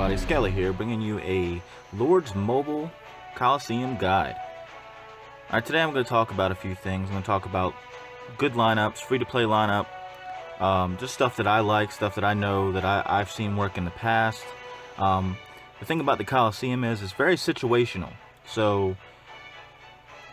everybody, Skelly here, bringing you a Lord's Mobile Coliseum guide. Alright, today I'm going to talk about a few things. I'm going to talk about good lineups, free-to-play lineup, just stuff that I like, stuff that I know that I've seen work in the past. The thing about the Coliseum is it's very situational. So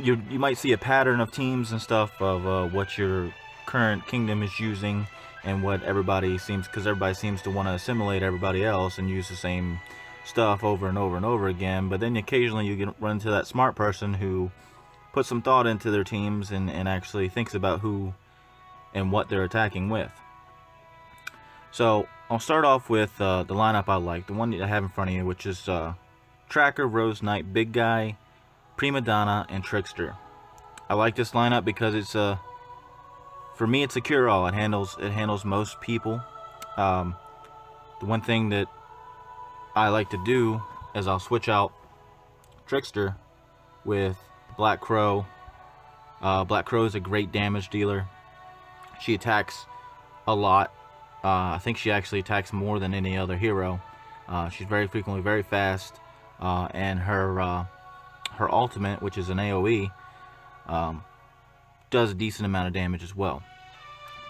you might see a pattern of teams and stuff of what your current kingdom is using and what everybody seems, because everybody seems to want to assimilate everybody else and use the same stuff over and over and over again. But then occasionally you run into that smart person who puts some thought into their teams and actually thinks about who and what they're attacking with. So I'll start off with the lineup I like, the one that I have in front of you, which is Tracker, Rose Knight, Big Guy, Prima Donna, and Trickster. I like this lineup because it's for me, it's a cure-all. It handles most people. The one thing that I like to do is I'll switch out Trickster with Black Crow. Black Crow is a great damage dealer. She attacks a lot. I think she actually attacks more than any other hero. She's very frequently very fast, and her ultimate, which is an AoE, does a decent amount of damage as well.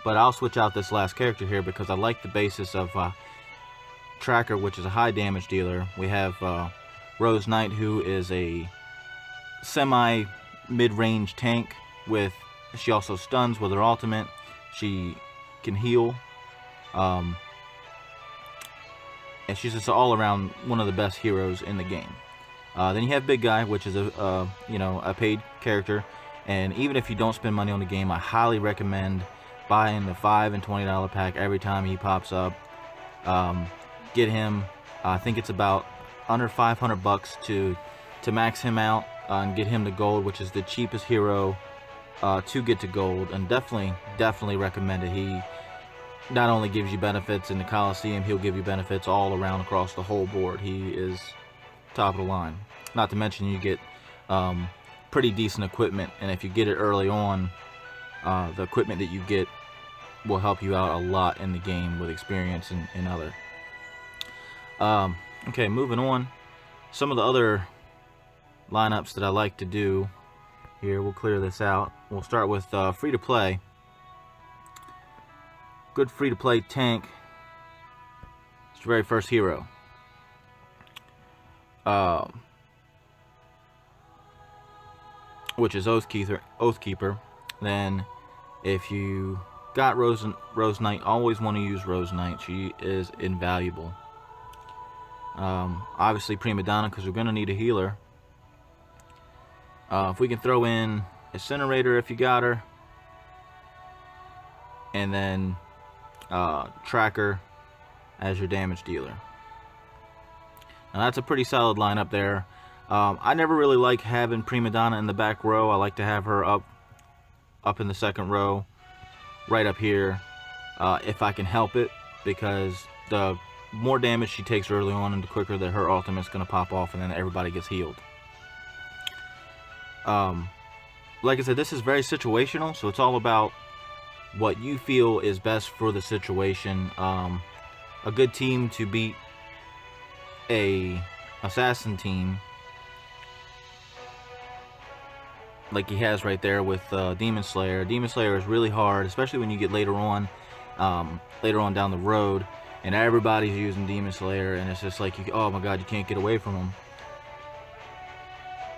But I'll switch out this last character here because I like the basis of Tracker, which is a high damage dealer. We have Rose Knight, who is a semi mid-range tank. She also stuns with her ultimate. She can heal, and she's just all around one of the best heroes in the game. Then you have Big Guy, which is a paid character, and even if you don't spend money on the game, I highly recommend buying the $5 and $20 pack every time he pops up. Get him. I think it's about under $500 to max him out and get him to gold, which is the cheapest hero to get to gold, and definitely recommend it. He not only gives you benefits in the Coliseum, he'll give you benefits all around across the whole board. He is top of the line. Not to mention you get pretty decent equipment, and if you get it early on, the equipment that you get will help you out a lot in the game with experience and other. Okay, moving on. Some of the other lineups that I like to do here, we'll clear this out. We'll start with free-to-play. Good free-to-play tank. It's your very first hero. Which is Oathkeeper. Then if you got Rose Knight, always want to use Rose Knight. She is invaluable. Obviously Prima Donna, because we're going to need a healer. If we can throw in Incinerator if you got her, and then Tracker as your damage dealer. Now that's a pretty solid lineup there. I never really like having Prima Donna in the back row. I like to have her up in the second row, right up here, if I can help it, because the more damage she takes early on and the quicker that her ultimate's going to pop off, and then everybody gets healed. Like I said, this is very situational, so it's all about what you feel is best for the situation. A good team to beat a assassin team like he has right there with Demon Slayer. Demon Slayer is really hard, especially when you get later on down the road, and everybody's using Demon Slayer, and it's just like, oh my god, you can't get away from him.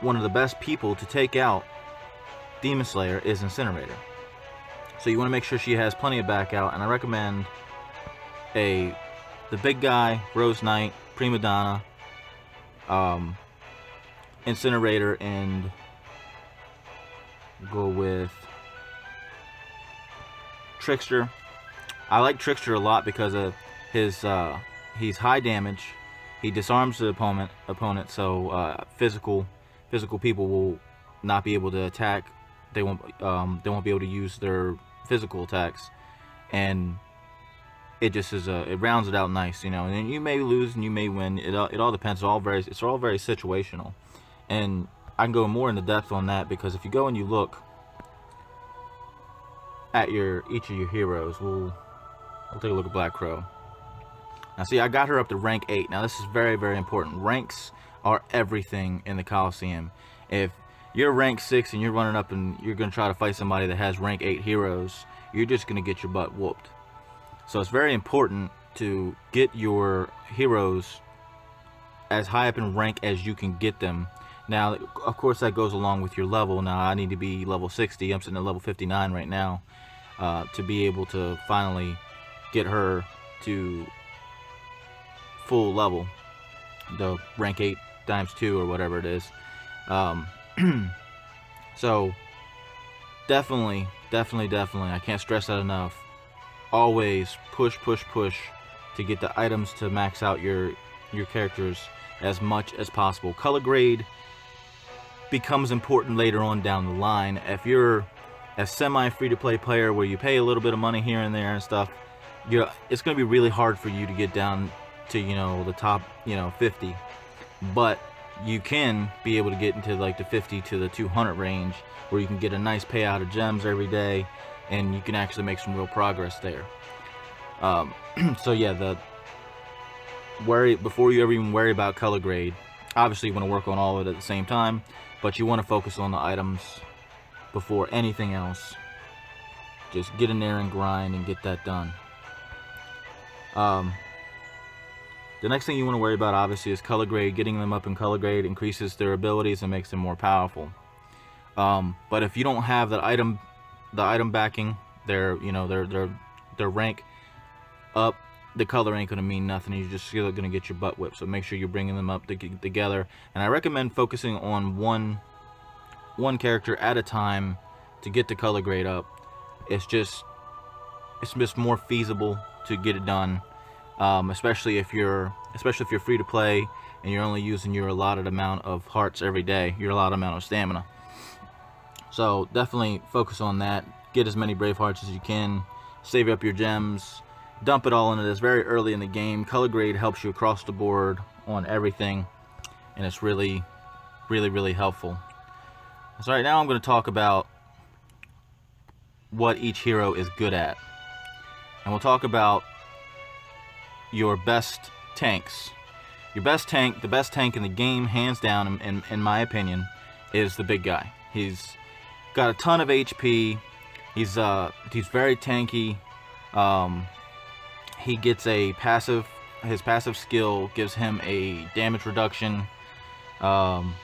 One of the best people to take out Demon Slayer is Incinerator. So you want to make sure she has plenty of back out, and I recommend the Big Guy, Rose Knight, Prima Donna, Incinerator, and go with Trickster. I like Trickster a lot because of he's high damage. He disarms the opponent, so physical people will not be able to attack. They won't be able to use their physical attacks, and it just is it rounds it out nice, And you may lose and you may win. It all depends. It's all very situational, and I can go more into depth on that, because if you go and you look at each of your heroes, we'll take a look at Black Crow. Now see, I got her up to rank 8. Now this is very, very important. Ranks are everything in the Coliseum. If you're rank 6 and you're running up and you're going to try to fight somebody that has rank 8 heroes, you're just going to get your butt whooped. So it's very important to get your heroes as high up in rank as you can get them. Now, of course, that goes along with your level. Now, I need to be level 60. I'm sitting at level 59 right now to be able to finally get her to full level, the rank 8 times 2 or whatever it is. So definitely, I can't stress that enough. Always push to get the items to max out your characters as much as possible. Color grade becomes important later on down the line. If you're a semi free-to-play player where you pay a little bit of money here and there and stuff, it's going to be really hard for you to get down to, you know, the top, you know, 50. But you can be able to get into like the 50 to the 200 range, where you can get a nice payout of gems every day, and you can actually make some real progress there. So yeah, before you ever even worry about color grade, obviously you want to work on all of it at the same time, but you want to focus on the items before anything else. Just get in there and grind and get that done. The next thing you want to worry about, obviously, is color grade. Getting them up in color grade increases their abilities and makes them more powerful. But if you don't have the item backing, their rank up, the color ain't gonna mean nothing. You're just still gonna get your butt whipped. So make sure you're bringing them up together. And I recommend focusing on one character at a time to get the color grade up. It's just more feasible to get it done. Especially if you're free to play and you're only using your allotted amount of hearts every day, your allotted amount of stamina. So definitely focus on that. Get as many brave hearts as you can. Save up your gems. Dump it all into this very early in the game. Color grade helps you across the board on everything, and it's really helpful. So right now I'm going to talk about what each hero is good at, and we'll talk about your best tanks. Your best tank, the best tank in the game, hands down, in my opinion, is the big guy. He's got a ton of HP. He's very tanky. He gets a passive. His passive skill gives him a damage reduction. Only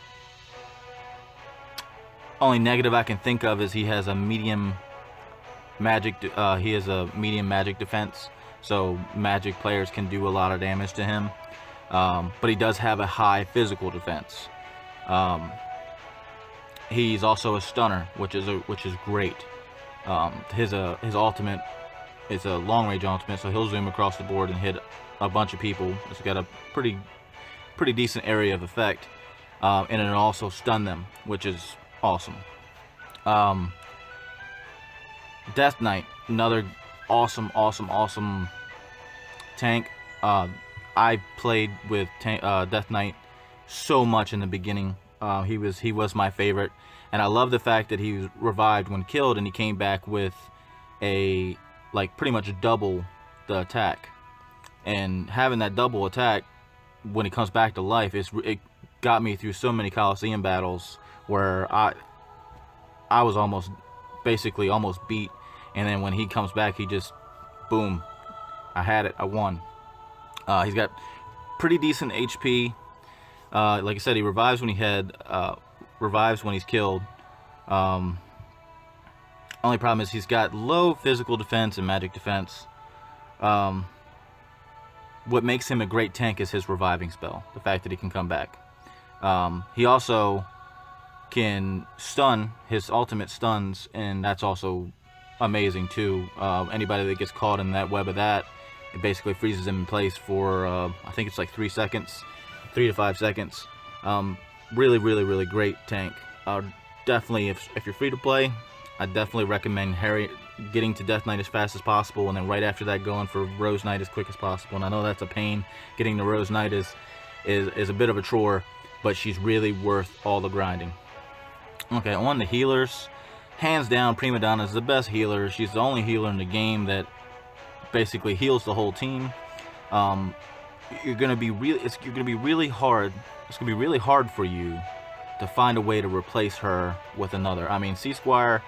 negative I can think of is he has a medium magic. He has a medium magic defense, so magic players can do a lot of damage to him. But he does have a high physical defense. He's also a stunner, which is great. His ultimate is a long range ultimate, so he'll zoom across the board and hit a bunch of people. It's got a pretty decent area of effect, and it'll also stun them, which is awesome. Death Knight, another awesome tank. I played with Death Knight so much in the beginning. He was my favorite, and I love the fact that he was revived when killed, and he came back with a pretty much double the attack. And having that double attack when he comes back to life, it got me through so many Coliseum battles where I was basically almost beat, and then when he comes back, he just boom, I had it, I won. He's got pretty decent HP. Like I said, he revives when he's killed. Only problem is he's got low physical defense and magic defense. What makes him a great tank is his reviving spell, the fact that he can come back. He also can stun. His ultimate stuns, and that's also amazing too. Anybody that gets caught in that web of that, it basically freezes him in place for I think it's like 3 to 5 seconds. Really great tank. Definitely, if you're free to play, I definitely recommend getting to Death Knight as fast as possible, and then right after that going for Rose Knight as quick as possible. And I know that's a pain. Getting to Rose Knight is a bit of a chore, but she's really worth all the grinding. Okay, on the healers, hands down, Prima Donna is the best healer. She's the only healer in the game that basically heals the whole team. um, you're gonna be really hard. It's gonna be really hard for you to find a way to replace her with another. I mean, C Squire,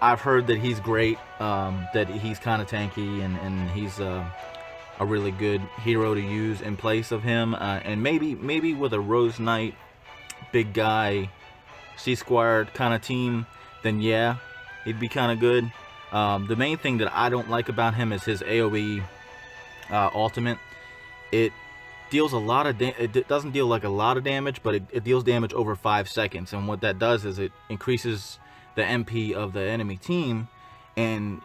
I've heard that he's great, that he's kind of tanky, and he's a really good hero to use in place of him. And maybe with a Rose Knight, big guy, C Squire kind of team, then yeah, he'd be kind of good. The main thing that I don't like about him is his AoE ultimate. It deals a lot of it doesn't deal like a lot of damage, but it deals damage over 5 seconds, and what that does is it increases the MP of the enemy team and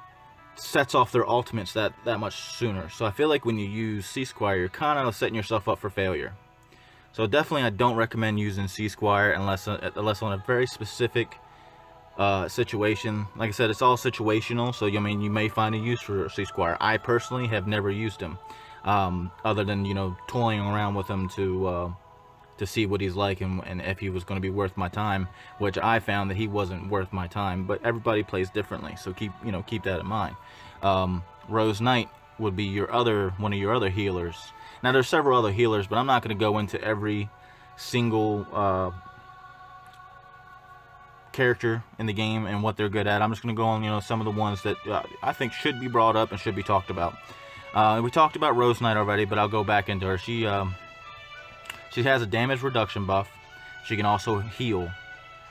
sets off their ultimates that much sooner. So I feel like when you use C Squire, you're kind of setting yourself up for failure. So definitely I don't recommend using C Squire unless on a very specific situation. Like I said, it's all situational, so I mean, you may find a use for C Squire. I personally have never used him, other than, you know, toying around with him to see what he's like and if he was going to be worth my time, which I found that he wasn't worth my time. But everybody plays differently, so keep that in mind. Rose Knight would be one of your other healers. Now there's several other healers, but I'm not going to go into every single character in the game and what they're good at. I'm just going to go on, you know, some of the ones that I think should be brought up and should be talked about. We talked about Rose Knight already, but I'll go back into her. She has a damage reduction buff. She can also heal.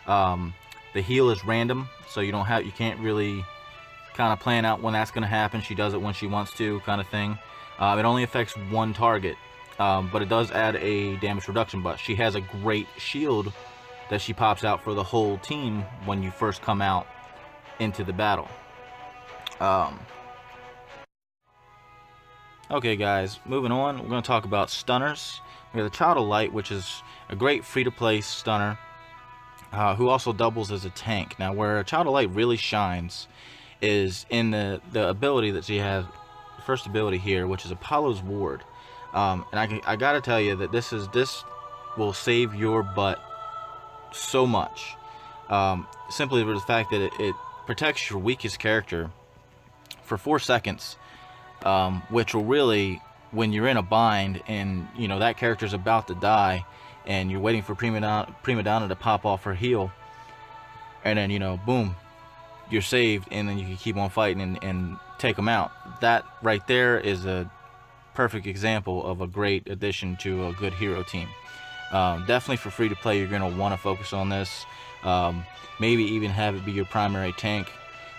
The heal is random, so you can't really kind of plan out when that's going to happen. She does it when she wants to, kind of thing. It only affects one target, but it does add a damage reduction buff. She has a great shield that she pops out for the whole team when you first come out into the battle. Okay guys, moving on, we're going to talk about stunners. We have the Child of Light, which is a great free-to-play stunner, who also doubles as a tank. Now, where a Child of Light really shines is in the ability that she has, the first ability here, which is Apollo's Ward. And I gotta tell you that this will save your butt so much, simply for the fact that it protects your weakest character for 4 seconds, which will really, when you're in a bind and you know that character's about to die and you're waiting for Prima Donna to pop off her heal, and then, you know, boom, you're saved, and then you can keep on fighting and take them out. That right there is a perfect example of a great addition to a good hero team. Definitely for free to play, you're going to want to focus on this. Maybe even have it be your primary tank.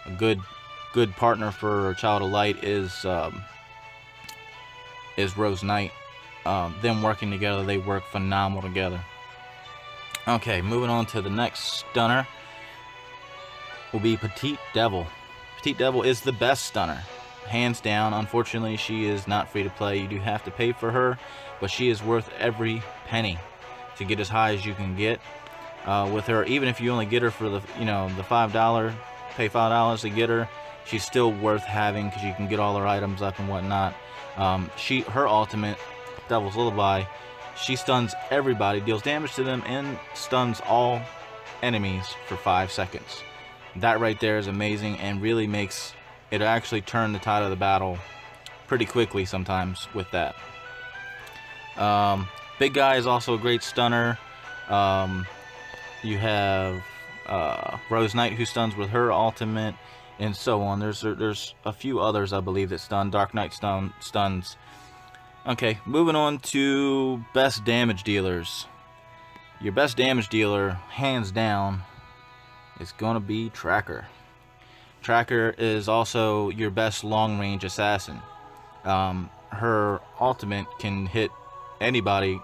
A good partner for Child of Light is Rose Knight. Them working together, they work phenomenal together. Okay, moving on to the next stunner will be Petite Devil. Petite Devil is the best stunner, hands down. Unfortunately, she is not free to play. You do have to pay for her, but she is worth every penny to get as high as you can get with her. Even if you only get her for the $5, pay $5 to get her, she's still worth having because you can get all her items up and whatnot. Her ultimate, Devil's Lullaby, she stuns everybody, deals damage to them, and stuns all enemies for 5 seconds. That right there is amazing and really makes it actually turn the tide of the battle pretty quickly sometimes with that. Big Guy is also a great stunner. You have Rose Knight, who stuns with her ultimate, and so on. There's a few others, I believe, that stun. Dark Knight stuns. Okay, moving on to best damage dealers. Your best damage dealer, hands down, is going to be Tracker. Tracker is also your best long-range assassin. Her ultimate can hit anybody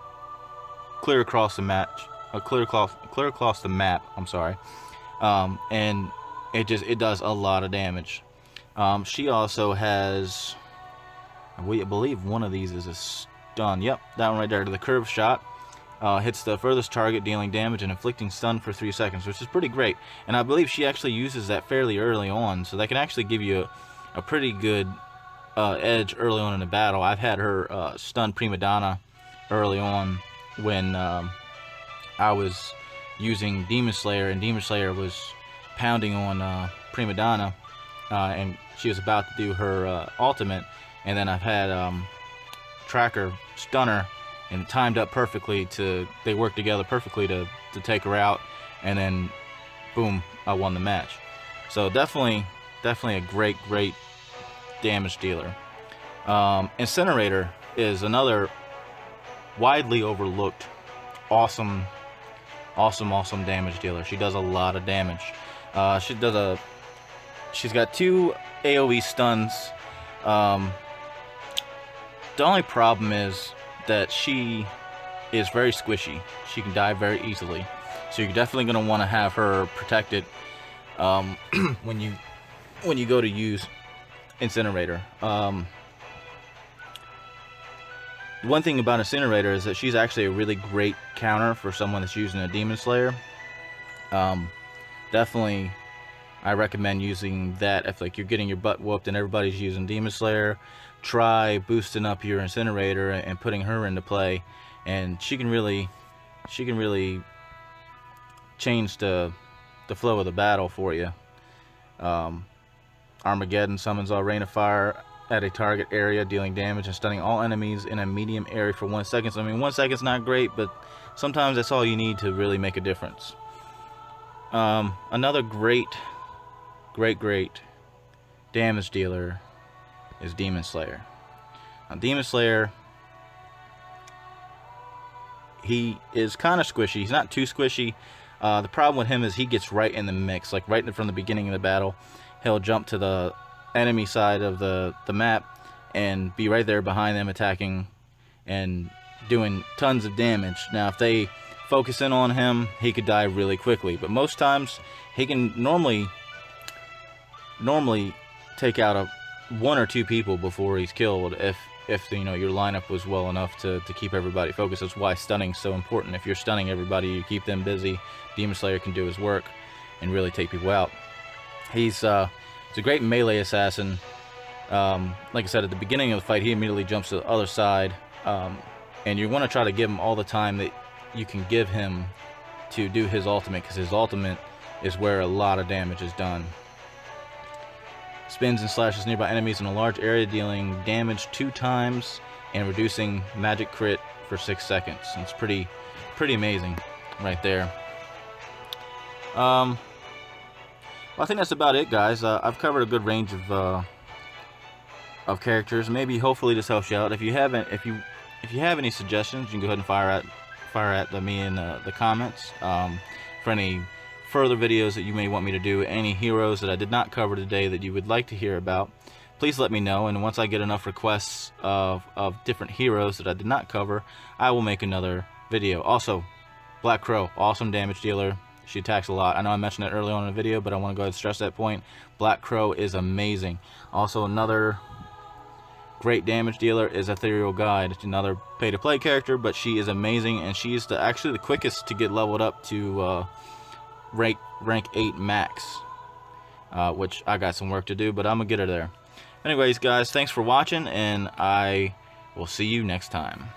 clear across the map. I'm sorry, and it does a lot of damage. She also has, we believe one of these is a stun. Yep, that one right there. The curve shot hits the furthest target, dealing damage and inflicting stun for 3 seconds, which is pretty great. And I believe she actually uses that fairly early on, so that can actually give you a pretty good edge early on in the battle. I've had her stun Prima Donna early on when I was using Demon Slayer, and Demon Slayer was pounding on Prima Donna, and she was about to do her ultimate. And then I've had tracker, stunner, and timed up perfectly they work together perfectly to take her out, and then boom, I won the match. So definitely a great damage dealer. Incinerator is another widely overlooked awesome damage dealer. She does a lot of damage. She's got 2 AoE stuns. The only problem is that she is very squishy. She can die very easily, so you're definitely going to want to have her protected when you go to use Incinerator. One thing about Incinerator is that she's actually a really great counter for someone that's using a Demon Slayer. Definitely, I recommend using that if like you're getting your butt whooped and everybody's using Demon Slayer. Try boosting up your Incinerator and putting her into play, and she can really change the flow of the battle for you. Armageddon summons a rain of fire at a target area, dealing damage and stunning all enemies in a medium area for 1 second. So, I mean, 1 second's not great, but sometimes that's all you need to really make a difference. Another great damage dealer is Demon Slayer. Now, Demon Slayer, he is kind of squishy. He's not too squishy. The problem with him is he gets right in the mix, like right from the beginning of the battle. He'll jump to the enemy side of the map and be right there behind them, attacking and doing tons of damage. Now, if they focus in on him, he could die really quickly, but most times he can normally take out 1 or 2 people before he's killed if you know your lineup was well enough to keep everybody focused. That's why stunning is so important. If you're stunning everybody, you keep them busy, Demon Slayer can do his work and really take people out. He's a great melee assassin. Like I said, at the beginning of the fight, he immediately jumps to the other side, and you want to try to give him all the time that you can give him to do his ultimate, because his ultimate is where a lot of damage is done. Spins and slashes nearby enemies in a large area, dealing damage 2 times and reducing magic crit for 6 seconds. And it's pretty amazing right there. Well, I think that's about it, guys. I've covered a good range of characters. Maybe, hopefully, this helps you out. If you have any suggestions, you can go ahead and fire at me in the comments. For any further videos that you may want me to do, any heroes that I did not cover today that you would like to hear about, please let me know. And once I get enough requests of different heroes that I did not cover, I will make another video. Also, Black Crow, awesome damage dealer. She attacks a lot. I know I mentioned it early on in the video, but I want to go ahead and stress that point. Black Crow is amazing. Also, another great damage dealer is Ethereal Guide. It's another pay-to-play character, but she is amazing, and she's actually the quickest to get leveled up to rank 8 max, which I got some work to do, but I'm gonna get her there. Anyways, guys, thanks for watching, and I will see you next time.